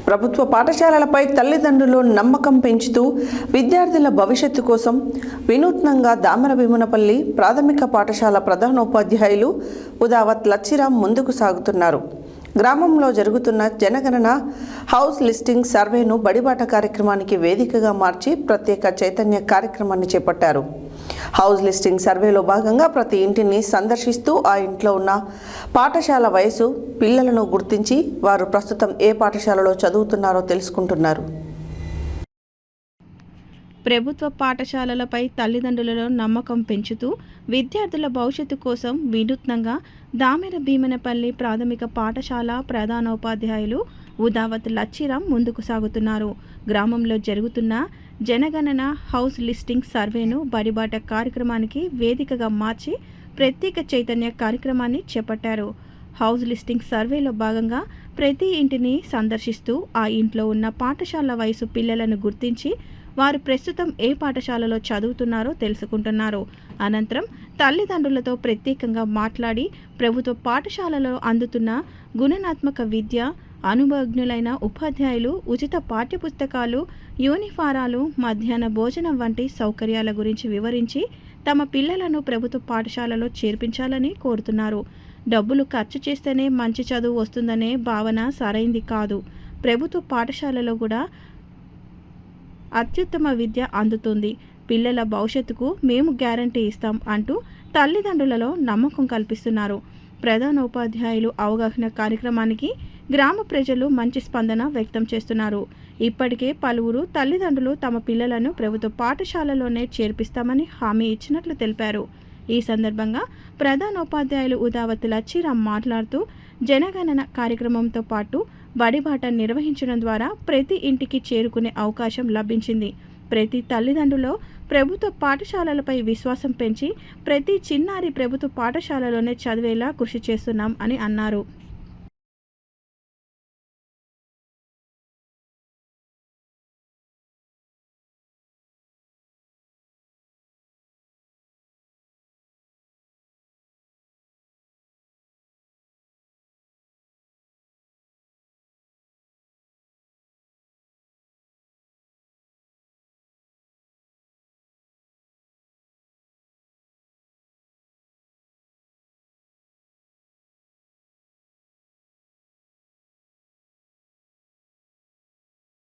ప్రభుత్వ పాఠశాలలపై తల్లిదండ్రులు నమ్మకం పెంచుతూ విద్యార్థుల భవిష్యత్తు కోసం వినూత్నంగా దామరభీమునపల్లి ప్రాథమిక పాఠశాల ప్రధానోపాధ్యాయులు ఉదావత్ లచ్చిరామ్ ముందుకు సాగుతున్నారు. గ్రామంలో జరుగుతున్న జనగణన హౌస్ లిస్టింగ్ సర్వేను బడిబాట కార్యక్రమానికి వేదికగా మార్చి ప్రత్యేక చైతన్య కార్యక్రమాన్ని చేపట్టారు. హౌస్ లిస్టింగ్ సర్వేలో భాగంగా ప్రతి ఇంటిని సందర్శిస్తూ ఆ ఇంట్లో ఉన్న పాఠశాల వయసు, పిల్లలను గుర్తించి వారు ప్రస్తుతం ఏ పాఠశాలలో చదువుతున్నారో తెలుసుకుంటున్నారు. ప్రభుత్వ పాఠశాలలపై తల్లిదండ్రులలో నమ్మకం పెంచుతూ విద్యార్థుల భవిష్యత్తు కోసం వినూత్నంగా దామెరభీమనపల్లి ప్రాథమిక పాఠశాల ప్రధానోపాధ్యాయులు ఉదావత్ లచ్చిరామ్ ముందుకు సాగుతున్నారు. గ్రామంలో జరుగుతున్న జనగణన హౌస్ లిస్టింగ్ సర్వేను బడిబాట కార్యక్రమానికి వేదికగా మార్చి ప్రత్యేక చైతన్య కార్యక్రమాన్ని చేపట్టారు. హౌస్ లిస్టింగ్ సర్వేలో భాగంగా ప్రతి ఇంటిని సందర్శిస్తూ ఆ ఇంట్లో ఉన్న పాఠశాల వయసు పిల్లలను గుర్తించి వారు ప్రస్తుతం ఏ పాఠశాలలో చదువుతున్నారో తెలుసుకుంటున్నారు. అనంతరం తల్లిదండ్రులతో ప్రత్యేకంగా మాట్లాడి ప్రభుత్వ పాఠశాలలో అందుతున్న గుణాత్మక విద్య, అనుభవజ్ఞులైన ఉపాధ్యాయులు, ఉచిత పాఠ్యపుస్తకాలు, యూనిఫారాలు, మధ్యాహ్న భోజనం వంటి సౌకర్యాల గురించి వివరించి తమ పిల్లలను ప్రభుత్వ పాఠశాలలో చేర్పించాలని కోరుతున్నారు. డబ్బులు ఖర్చు చేస్తేనే మంచి చదువు వస్తుందనే భావన సరైంది కాదు. ప్రభుత్వ పాఠశాలలో కూడా అత్యుత్తమ విద్య అందుతుంది. పిల్లల భవిష్యత్తుకు మేము గ్యారంటీ ఇస్తాం అంటూ తల్లిదండ్రులలో నమ్మకం కల్పిస్తున్నారు. ప్రధానోపాధ్యాయులు అవగాహన కార్యక్రమానికి గ్రామ ప్రజలు మంచి స్పందన వ్యక్తం చేస్తున్నారు. ఇప్పటికే పలువురు తల్లిదండ్రులు తమ పిల్లలను ప్రభుత్వ పాఠశాలలోనే చేర్పిస్తామని హామీ ఇచ్చినట్లు తెలిపారు. ఈ సందర్భంగా ప్రధానోపాధ్యాయులు ఉదావత్ లచ్చిరామ్ మాట్లాడుతూ జనగణన కార్యక్రమంతో పాటు బడిబాట నిర్వహించడం ద్వారా ప్రతి ఇంటికి చేరుకునే అవకాశం లభించింది. ప్రతి తల్లిదండ్రులు ప్రభుత్వ పాఠశాలలపై విశ్వాసం పెంచి ప్రతి చిన్నారి ప్రభుత్వ పాఠశాలలోనే చదివేలా కృషి చేస్తున్నాం అని అన్నారు.